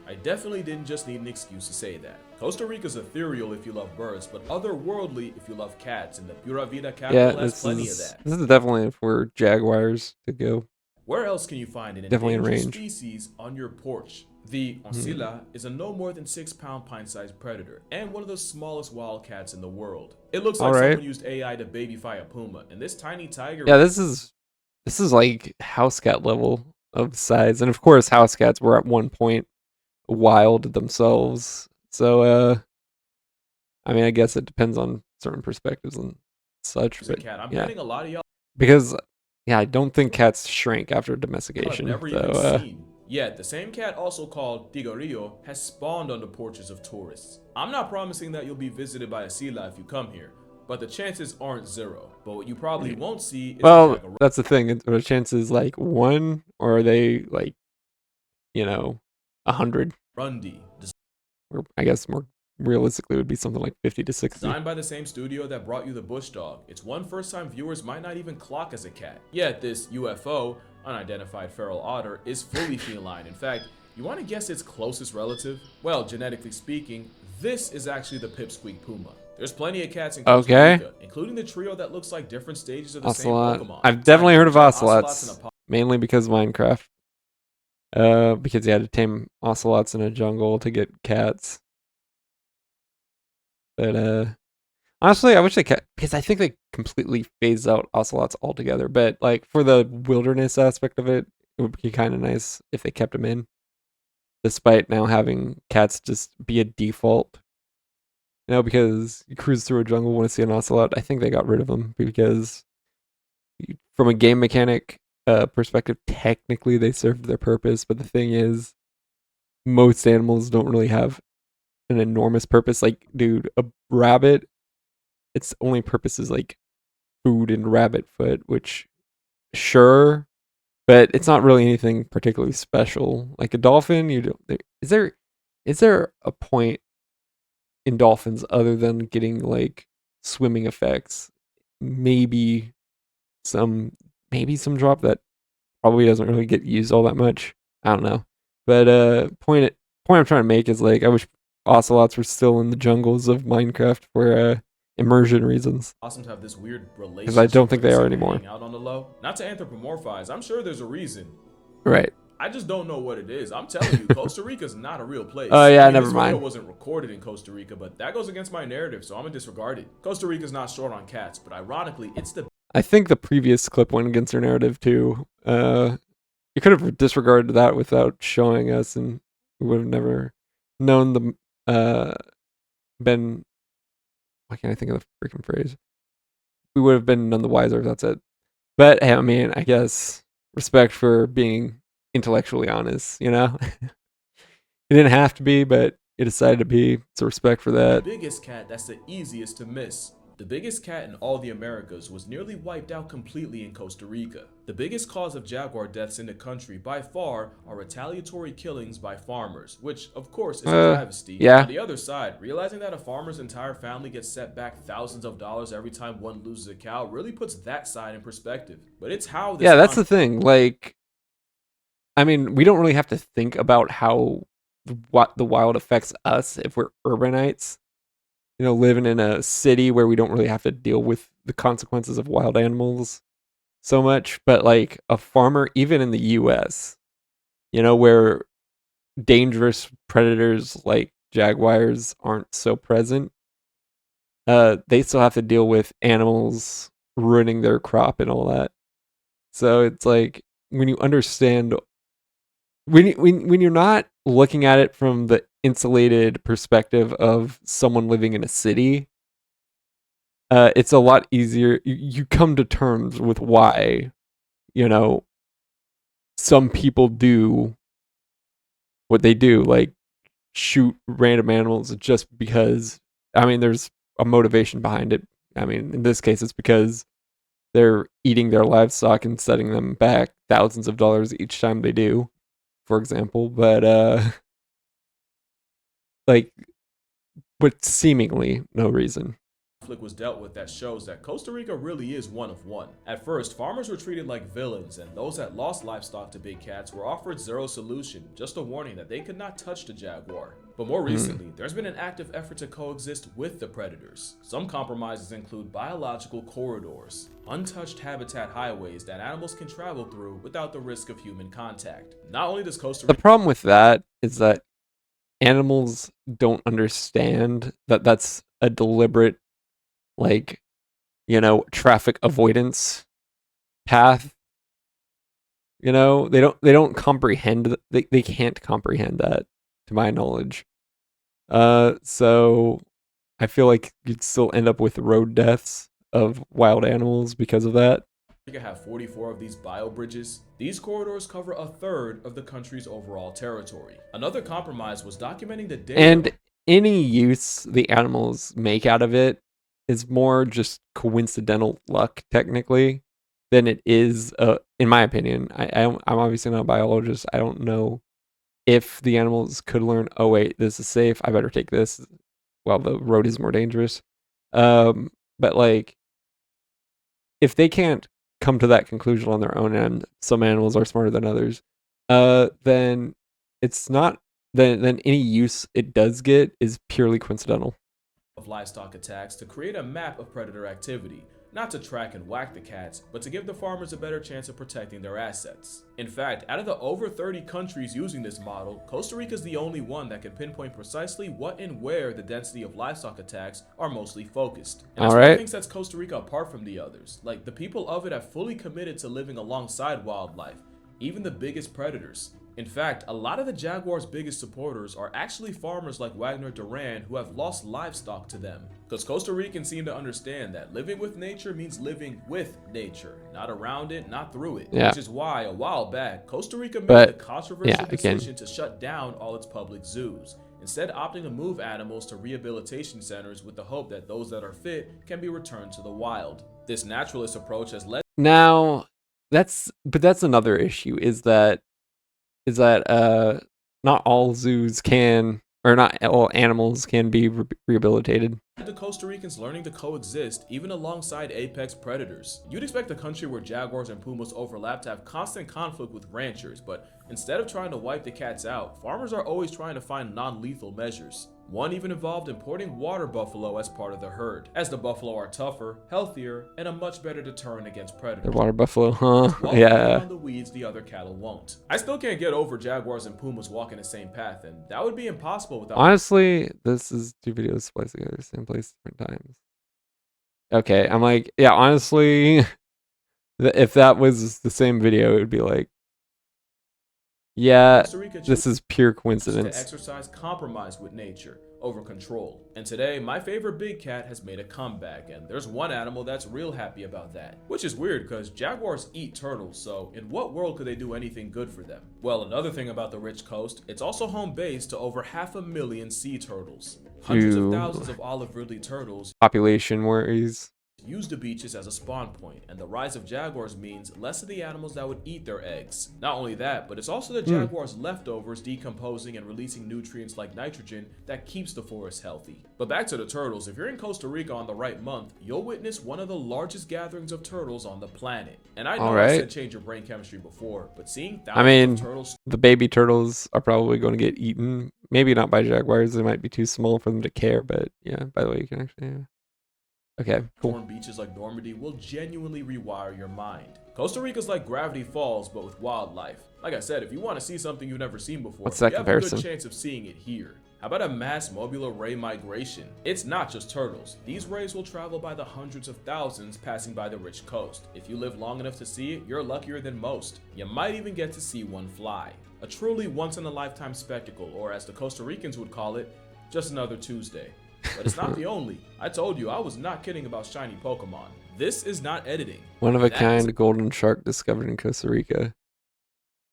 I definitely didn't just need an excuse to say that. Costa Rica's ethereal if you love birds, but otherworldly if you love cats, and the Pura Vida capital has plenty of that. This is definitely for jaguars to go. Where else can you find an endangered species on your porch? The oncilla is a no more than 6-pound pint-sized predator and one of the smallest wildcats in the world. It looks like someone used AI to babyfy a puma, and this tiny tiger. Yeah, this is like house cat level of size, and of course, house cats were at one point wild themselves. So, I mean, I guess it depends on certain perspectives and such. But I'm betting a lot of y'all because. Yeah, I don't think cats shrink after domestication. Never even seen. Yet, the same cat, also called Tigrillo, has spawned on the porches of tourists. I'm not promising that you'll be visited by a sila if you come here, but the chances aren't 0. But what you probably won't see is that's the thing. The chances like 1, or are they like, 100? Rundi. Or I guess more realistically would be something like 50 to 60. Designed by the same studio that brought you the bush dog, it's one first-time viewers might not even clock as a cat. Yet this UFO, unidentified feral otter, is fully feline. In fact, you want to guess its closest relative? Well, genetically speaking, this is actually the pipsqueak puma. There's plenty of cats in Costa Rica, including the trio that looks like different stages of the same Pokemon. I've definitely heard of ocelots, mainly because of Minecraft. Because you had to tame ocelots in a jungle to get cats. But honestly, I wish they kept, because I think they completely phased out ocelots altogether. But like for the wilderness aspect of it, it would be kind of nice if they kept them in, despite now having cats just be a default. Because you cruise through a jungle, want to see an ocelot. I think they got rid of them because, from a game mechanic perspective, technically they served their purpose. But the thing is, most animals don't really have an enormous purpose. Like, dude, a rabbit, its only purpose is like food and rabbit foot, which sure, but it's not really anything particularly special. Like a dolphin, you don't. Is there a point in dolphins other than getting like swimming effects? Maybe some drop that probably doesn't really get used all that much. I don't know. But point I'm trying to make is like I wish ocelots were still in the jungles of Minecraft for immersion reasons. Awesome to have this weird relationship. Because I don't think they are anymore. Out on the low. Not to anthropomorphize. I'm sure there's a reason. Right. I just don't know what it is. I'm telling you, Costa Rica's not a real place. Oh yeah, never mind. This video wasn't recorded in Costa Rica, but that goes against my narrative, so I'm gonna disregard it. Costa Rica's not short on cats, but ironically, it's the. I think the previous clip went against her narrative too. You could have disregarded that without showing us, and we would have never known the been. Why can't I think of the freaking phrase? We would have been none the wiser if that's it. But hey, I mean, I guess respect for being intellectually honest, you know? It didn't have to be, but it decided to be, so respect for that. The biggest cat that's the easiest to miss. The biggest cat in all the Americas was nearly wiped out completely in Costa Rica. The biggest cause of jaguar deaths in the country by far are retaliatory killings by farmers, which of course is a travesty. Yeah. On the other side, realizing that a farmer's entire family gets set back thousands of dollars every time one loses a cow really puts that side in perspective. But it's how this that's the thing. Like, I mean, we don't really have to think about how what the wild affects us if we're urbanites. You know, living in a city where we don't really have to deal with the consequences of wild animals so much. But like a farmer, even in the US, you know, where dangerous predators like jaguars aren't so present, they still have to deal with animals ruining their crop and all that. So it's like when you understand, when you're not looking at it from the insulated perspective of someone living in a city, it's a lot easier. You come to terms with why, you know, some people do what they do, like shoot random animals just because, I mean, there's a motivation behind it. I mean, in this case, it's because they're eating their livestock and setting them back thousands of dollars each time they do, for example. But but seemingly no reason. Conflict was dealt with that shows that Costa Rica really is one of one. At first, farmers were treated like villains, and those that lost livestock to big cats were offered zero solution, just a warning that they could not touch the jaguar. But more recently, there's been an active effort to coexist with the predators. Some compromises include biological corridors, untouched habitat highways that animals can travel through without the risk of human contact. Not only does Costa Rica— The problem with that is that animals don't understand that that's a deliberate, like, you know, traffic avoidance path. You know, they don't comprehend, they can't comprehend that, to my knowledge. So I feel like you'd still end up with road deaths of wild animals because of that. Costa Rica have 44 of these biobridges. These corridors cover a third of the country's overall territory. Another compromise was documenting the data. And any use the animals make out of it is more just coincidental luck, technically, than it is, in my opinion. I'm obviously not a biologist. I don't know if the animals could learn, oh wait, this is safe, I better take this, while the road is more dangerous. But like, if they can't come to that conclusion on their own, and some animals are smarter than others, then it's not, then any use it does get is purely coincidental. Of livestock attacks to create a map of predator activity, not to track and whack the cats, but to give the farmers a better chance of protecting their assets. In fact, out of the over 30 countries using this model, Costa Rica is the only one that can pinpoint precisely what and where the density of livestock attacks are mostly focused. And that's one of the things sets Costa Rica apart from the others. Like, the people of it have fully committed to living alongside wildlife, even the biggest predators. In fact, a lot of the Jaguars' biggest supporters are actually farmers like Wagner Duran who have lost livestock to them. Because Costa Ricans seem to understand that living with nature means living with nature, not around it, not through it. Yeah. Which is why, a while back, Costa Rica made But, the controversial again, decision to shut down all its public zoos, instead opting to move animals to rehabilitation centers with the hope that those that are fit can be returned to the wild. This naturalist approach has led Now, that's another issue, is that not all zoos can, or not all animals can be rehabilitated. to Costa Ricans learning to coexist even alongside apex predators. You'd expect a country where jaguars and pumas overlap to have constant conflict with ranchers, but instead of trying to wipe the cats out, farmers are always trying to find non-lethal measures. One even involved importing water buffalo as part of the herd, as the buffalo are tougher, healthier, and a much better deterrent against predators. The water buffalo, huh? While Yeah. on the weeds, the other cattle won't. I still can't get over jaguars and pumas walking the same path, and that would be impossible without. Honestly, this is 2 videos spliced together, same place, different times. Okay, I'm like, yeah, honestly, if that was the same video, it would be like, yeah, this is pure coincidence. To exercise compromise with nature over control. And today, my favorite big cat has made a comeback, and there's one animal that's real happy about that. Which is weird, because jaguars eat turtles, so in what world could they do anything good for them? Well, another thing about the rich coast, it's also home base to over 500,000 sea turtles. Hundreds of thousands of olive ridley turtles Population worries. use the beaches as a spawn point, and the rise of jaguars means less of the animals that would eat their eggs. Not only that, but it's also the jaguars' leftovers decomposing and releasing nutrients like nitrogen that keeps the forest healthy. But back to the turtles, if you're in Costa Rica on the right month, you'll witness one of the largest gatherings of turtles on the planet. And I know I said change your brain chemistry before, but seeing thousands of turtles, the baby turtles are probably going to get eaten. Maybe not by jaguars, they might be too small for them to care, but yeah, by the way, you can actually, yeah. Okay, cool. Beaches like Normandy will genuinely rewire your mind. Costa Rica's like Gravity Falls, but with wildlife. Like I said, if you want to see something you've never seen before, what's that you comparison? have a good chance of seeing it here. How about a mass mobile ray migration? It's not just turtles. These rays will travel by the hundreds of thousands passing by the rich coast. If you live long enough to see it, you're luckier than most. You might even get to see one fly. A truly once-in-a-lifetime spectacle, or as the Costa Ricans would call it, just another Tuesday. But it's not the only. I told you I was not kidding about shiny Pokemon. This is not editing. One of a kind golden shark discovered in Costa Rica.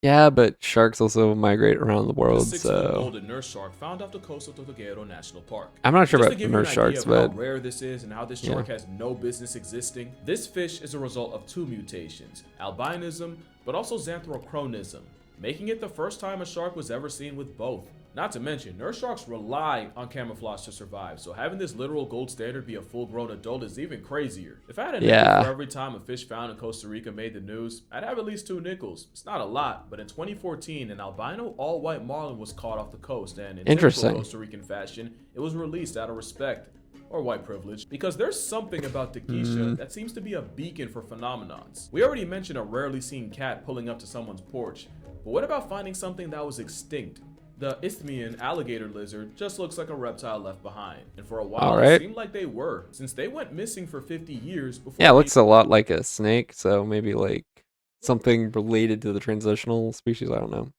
Yeah, but sharks also migrate around the world, so golden nurse shark found off the coast of Tortuguero National Park. I'm not sure about nurse sharks, but how rare this is and how this shark has no business existing. This fish is a result of 2 mutations, albinism, but also xanthrochronism, making it the first time a shark was ever seen with both. Not to mention, nurse sharks rely on camouflage to survive, so having this literal gold standard be a full-grown adult is even crazier. If I had a nickel for every time a fish found in Costa Rica made the news, I'd have at least 2 nickels. It's not a lot, but in 2014, an albino all-white marlin was caught off the coast, and in typical Costa Rican fashion, it was released out of respect, or white privilege, because there's something about Tequisha that seems to be a beacon for phenomenons. We already mentioned a rarely seen cat pulling up to someone's porch, but what about finding something that was extinct? The Isthmian alligator lizard just looks like a reptile left behind. And for a while, it seemed like they were, since they went missing for 50 years before. Yeah, it looks a lot like a snake, so maybe like something related to the transitional species, I don't know.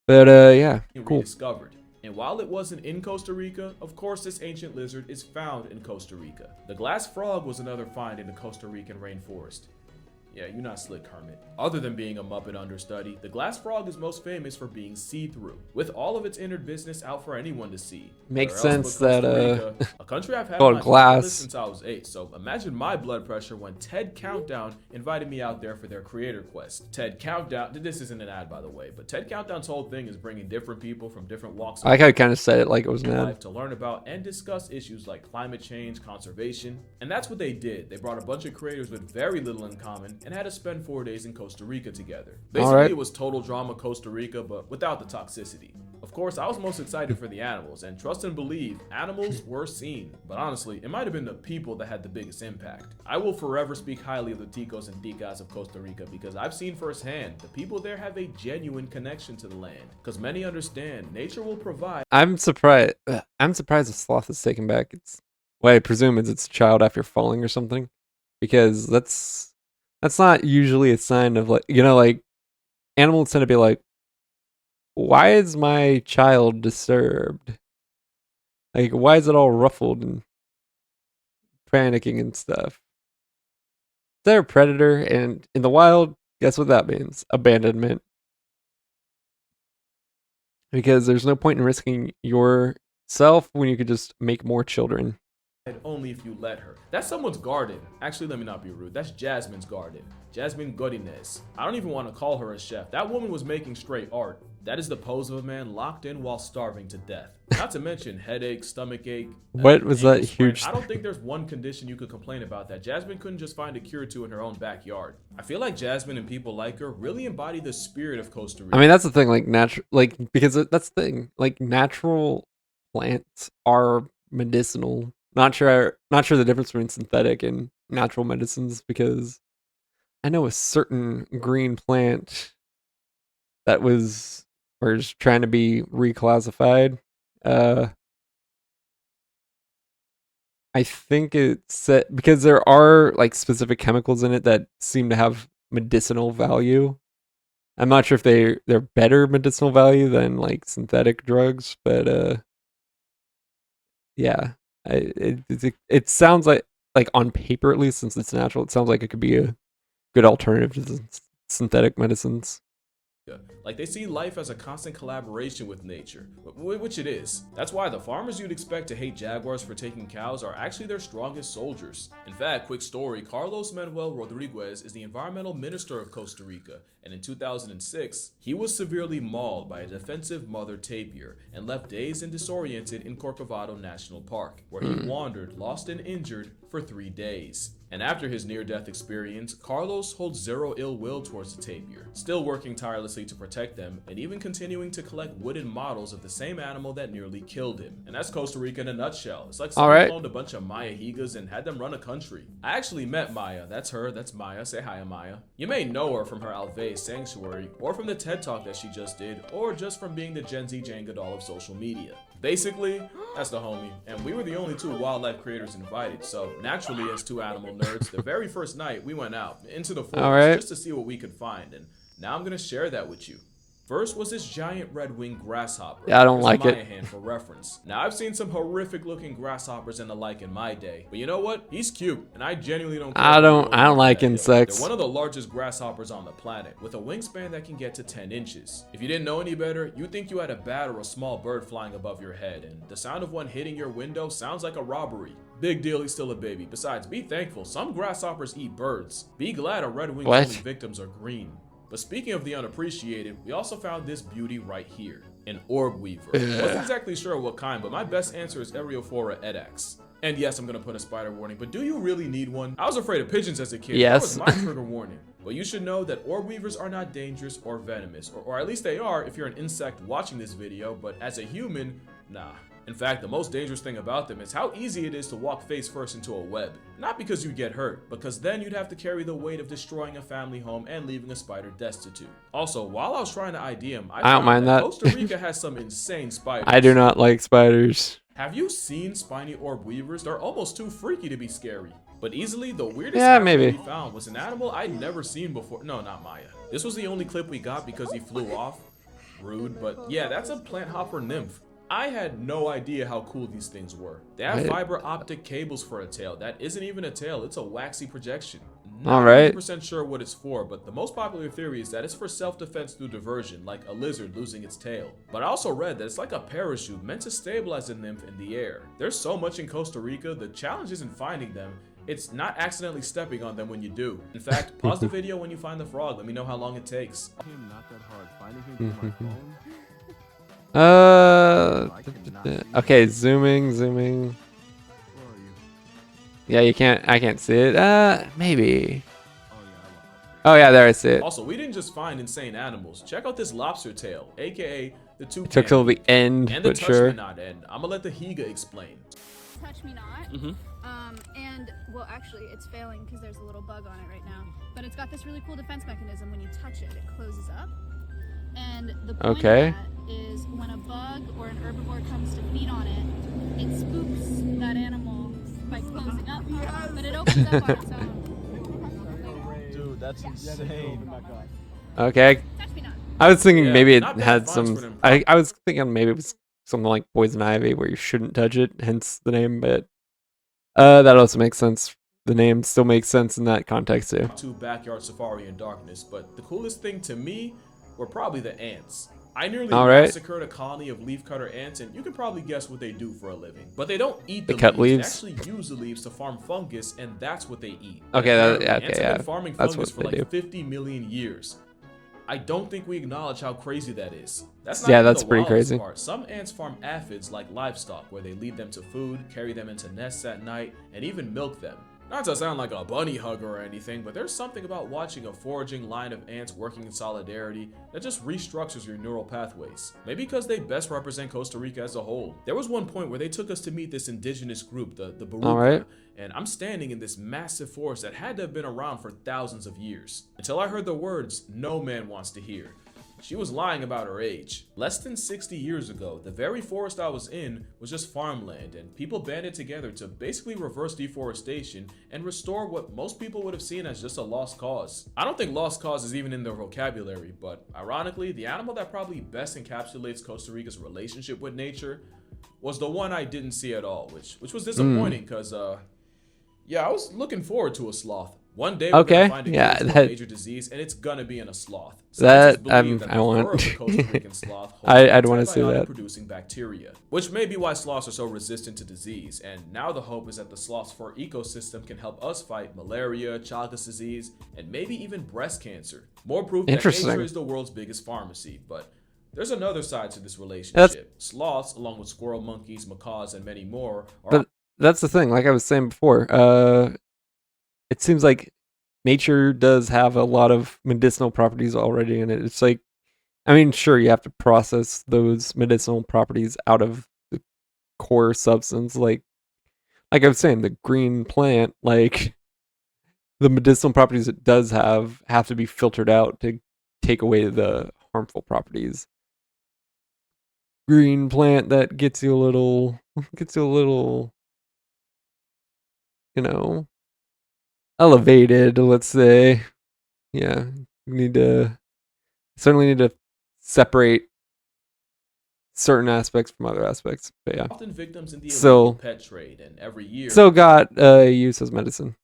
But yeah, cool. Rediscovered. And while it wasn't in Costa Rica, of course this ancient lizard is found in Costa Rica. The glass frog was another find in the Costa Rican rainforest. Yeah, you're not slick, Kermit. Other than being a Muppet understudy, the glass frog is most famous for being see-through, with all of its inner business out for anyone to see. Makes sense that Rica, a country I've had called glass since I was 8. So imagine my blood pressure when TED Countdown invited me out there for their creator quest. TED Countdown, this isn't an ad by the way, but TED Countdown's whole thing is bringing different people from different walks of life. I like how you kind of said it like it was an ad. To learn about and discuss issues like climate change, conservation, and that's what they did. They brought a bunch of creators with very little in common and had to spend 4 days in Costa Rica together. Basically, it was total drama Costa Rica, but without the toxicity. Of course, I was most excited for the animals, and trust and believe, animals were seen. But honestly, it might have been the people that had the biggest impact. I will forever speak highly of the ticos and ticas of Costa Rica because I've seen firsthand the people there have a genuine connection to the land. Because many understand nature will provide. I'm surprised the sloth is taken back. It's well, I presume it's its child after falling or something, because that's not usually a sign of like, you know, like animals tend to be like, why is my child disturbed? Like, why is it all ruffled and panicking and stuff? They're a predator, and in the wild, guess what that means? Abandonment. Because there's no point in risking yourself when you could just make more children. Only if you let her. That's someone's garden. Actually, let me not be rude. That's Jasmine's garden. Jasmine Godinez. I don't even want to call her a chef. That woman was making straight art. That is the pose of a man locked in while starving to death. Not to mention headache, stomachache. What was that huge? I don't think there's one condition you could complain about that Jasmine couldn't just find a cure to in her own backyard. I feel like Jasmine and people like her really embody the spirit of Costa Rica. I mean, that's the thing, because that's the thing. Like, natural plants are medicinal. Not sure the difference between synthetic and natural medicines, because I know a certain green plant that was trying to be reclassified. I think it's because there are like specific chemicals in it that seem to have medicinal value. I'm not sure if they're better medicinal value than like synthetic drugs, but yeah, it sounds like on paper, at least, since it's natural, it sounds like it could be a good alternative to synthetic medicines. Like, they see life as a constant collaboration with nature, which it is. That's why the farmers you'd expect to hate jaguars for taking cows are actually their strongest soldiers. In fact, quick story, Carlos Manuel Rodriguez is the environmental minister of Costa Rica, and in 2006, he was severely mauled by a defensive mother tapir and left dazed and disoriented in Corcovado National Park, where he wandered, lost and injured, for 3 days. And after his near-death experience, Carlos holds zero ill will towards the tapir, still working tirelessly to protect them, and even continuing to collect wooden models of the same animal that nearly killed him. And that's Costa Rica in a nutshell. It's like someone cloned a bunch of Maya Higas and had them run a country. I actually met Maya. That's her. That's Maya. Say hi, Maya. You may know her from her Alves Sanctuary, or from the TED Talk that she just did, or just from being the Gen Z Jenga doll of social media. Basically, that's the homie, and we were the only 2 wildlife creators invited, so naturally, as 2 animal nerds, the very first night we went out into the forest just to see what we could find, and now I'm gonna share that with you. First was this giant red-winged grasshopper. Yeah, I don't like it. Maya hand for reference. Now, I've seen some horrific-looking grasshoppers and the like in my day, but you know what? He's cute, and I genuinely don't care. I don't like insects. They're one of the largest grasshoppers on the planet, with a wingspan that can get to 10 inches. If you didn't know any better, you'd think you had a bat or a small bird flying above your head, and the sound of one hitting your window sounds like a robbery. Big deal, he's still a baby. Besides, be thankful, some grasshoppers eat birds. Be glad our red-winged only victims are green. But speaking of the unappreciated, we also found this beauty right here, an orb weaver. Wasn't exactly sure what kind, but my best answer is Eriophora edax. And yes, I'm gonna put a spider warning, but do you really need one? I was afraid of pigeons as a kid. Yes. That was my trigger warning. But you should know that orb weavers are not dangerous or venomous, or at least they are if you're an insect watching this video, but as a human, nah. In fact, the most dangerous thing about them is how easy it is to walk face first into a web. Not because you'd get hurt, because then you'd have to carry the weight of destroying a family home and leaving a spider destitute. Also, while I was trying to ID him, I don't mind that. Costa Rica has some insane spiders. I do not like spiders. Have you seen spiny orb weavers? They're almost too freaky to be scary. But easily, the weirdest maybe we found was an animal I'd never seen before. No, not Maya. This was the only clip we got because he flew off. Rude, but yeah, that's a plant hopper nymph. I had no idea how cool these things were. They have fiber optic cables for a tail. That isn't even a tail, it's a waxy projection. Not 100% sure what it's for, but the most popular theory is that it's for self-defense through diversion, like a lizard losing its tail. But I also read that it's like a parachute meant to stabilize a nymph in the air. There's so much in Costa Rica, the challenge isn't finding them, it's not accidentally stepping on them when you do. In fact, pause the video when you find the frog, let me know how long it takes. Okay, zooming. Yeah, I can't see it. Maybe. Oh yeah, there I see it. Also, we didn't just find insane animals. Check out this lobster tail, aka the toucan. It took till the end, and the but touch sure. me not end. I'm gonna let the Higa explain. Touch me not. And well, actually, it's failing because there's a little bug on it right now. But it's got this really cool defense mechanism. When you touch it, it closes up. And the point of that is when a bug or an herbivore comes to feed on it, it spooks that animal by closing up. But it opens up on its own. Dude, that's insane. Okay. Touch me not. I was thinking Yeah, maybe it not bad had fonts for some. them. I was thinking maybe it was something like Poison Ivy where you shouldn't touch it, hence the name. But that also makes sense. The name still makes sense in that context too. To Backyard Safari in Darkness, but the coolest thing to me were probably the ants. I nearly massacred a colony of leafcutter ants, and you can probably guess what they do for a living. But they don't eat the cut leaves. leaves? They actually use the leaves to farm fungus, and that's what they eat. Okay, Ants have been farming that's fungus what for they like do. 50 million years. I don't think we acknowledge how crazy that is. That's not Yeah, even that's the pretty wildest crazy. part. Some ants farm aphids like livestock, where they lead them to food, carry them into nests at night, and even milk them. Not to sound like a bunny hugger or anything, but there's something about watching a foraging line of ants working in solidarity that just restructures your neural pathways. Maybe because they best represent Costa Rica as a whole. There was one point where they took us to meet this indigenous group, the Baruca, Alright. and I'm standing in this massive forest that had to have been around for thousands of years. Until I heard the words, "No man wants to hear." She was lying about her age. Less than 60 years ago, the very forest I was in was just farmland, and people banded together to basically reverse deforestation and restore what most people would have seen as just a lost cause. I don't think lost cause is even in their vocabulary, but ironically, the animal that probably best encapsulates Costa Rica's relationship with nature was the one I didn't see at all, which was disappointing because, yeah, I was looking forward to a sloth. One day we're gonna find a cure to a major disease, and it's gonna be in a sloth. That Scientists believe I want. the fur of the Costa Rican sloth holds I'd want to see that. antibiotic-producing bacteria, which may be why sloths are so resistant to disease. And now the hope is that the sloth's fur ecosystem can help us fight malaria, Chagas disease, and maybe even breast cancer. More proof that nature is the world's biggest pharmacy. But there's another side to this relationship. Sloths, along with squirrel monkeys, macaws, and many more, are. But that's the thing. Like I was saying before, it seems like nature does have a lot of medicinal properties already in it. It's like, I mean, sure, you have to process those medicinal properties out of the core substance. Like I was saying, the green plant, like the medicinal properties it does have to be filtered out to take away the harmful properties. Green plant that gets you a little, you know, elevated, let's say. Yeah, certainly need to separate certain aspects from other aspects. But yeah, often victims in the illegal pet trade, and every year still got use as medicine.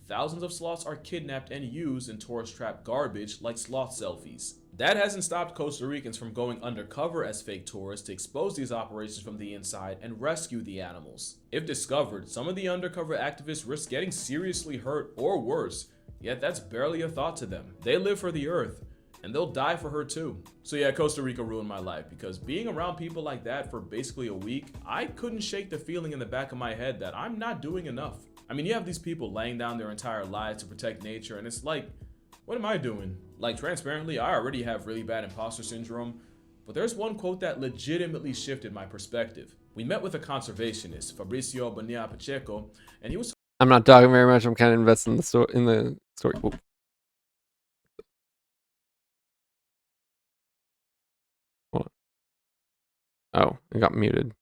Thousands of sloths are kidnapped and used in tourist trap garbage like sloth selfies. That hasn't stopped Costa Ricans from going undercover as fake tourists to expose these operations from the inside and rescue the animals. If discovered, some of the undercover activists risk getting seriously hurt or worse, yet that's barely a thought to them. They live for the earth, and they'll die for her too. So yeah, Costa Rica ruined my life, because being around people like that for basically a week, I couldn't shake the feeling in the back of my head that I'm not doing enough. I mean, you have these people laying down their entire lives to protect nature, and it's like, what am I doing? Like, transparently, I already have really bad imposter syndrome, but there's one quote that legitimately shifted my perspective. We met with a conservationist, Fabricio Bonilla Pacheco, and he was... I'm not talking very much. I'm kind of invested in the story. Whoop. Hold on. Oh, it got muted.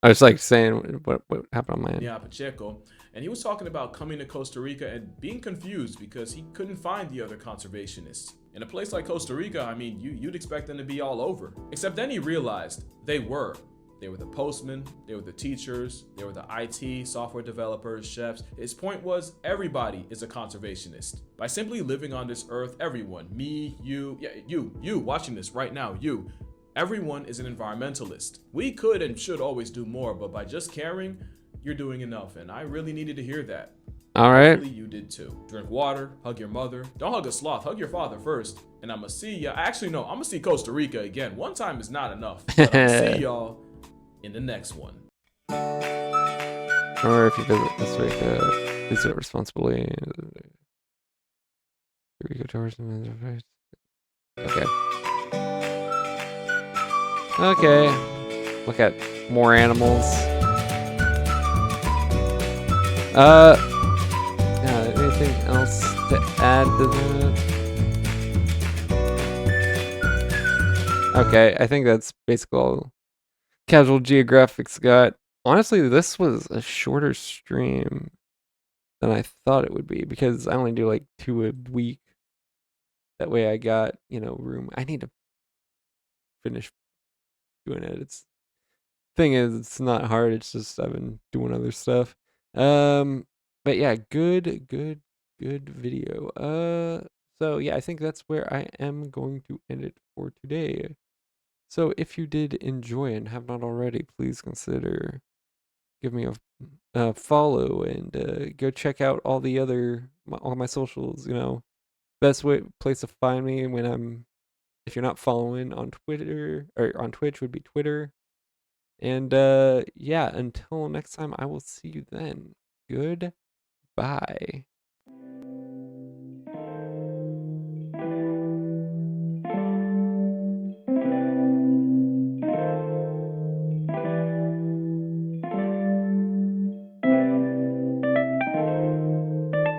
I was like saying what happened on my end. Yeah, Pacheco, and he was talking about coming to Costa Rica and being confused because he couldn't find the other conservationists. In a place like Costa Rica, I mean, you'd expect them to be all over. Except then he realized they were. They were the postmen, they were the teachers, they were the IT, software developers, chefs. His point was everybody is a conservationist. By simply living on this earth, everyone, me, you, yeah, you watching this right now, you, everyone is an environmentalist. We could and should always do more, but by just caring, you're doing enough, and I really needed to hear that. All right. Hopefully you did too. Drink water, hug your mother. Don't hug a sloth, hug your father first. And I'ma see ya. Actually, no, I'ma see Costa Rica again. One time is not enough. But I'll see y'all in the next one. Or if you visit Costa Rica, visit responsibly. Rica tourism. Okay. Okay. Look at more animals. Anything else to add to that? Okay, I think that's basically all Casual Geographic's got. Honestly, this was a shorter stream than I thought it would be because I only do like 2 a week. That way I got, room. I need to finish doing it. Thing is, it's not hard. It's just I've been doing other stuff. But yeah, good video. So yeah, I think that's where I am going to end it for today. So if you did enjoy and have not already, please consider give me a follow and go check out all the other all my socials. Best place to find me when if you're not following on Twitter or on Twitch would be Twitter. And yeah, until next time, I will see you then. Goodbye.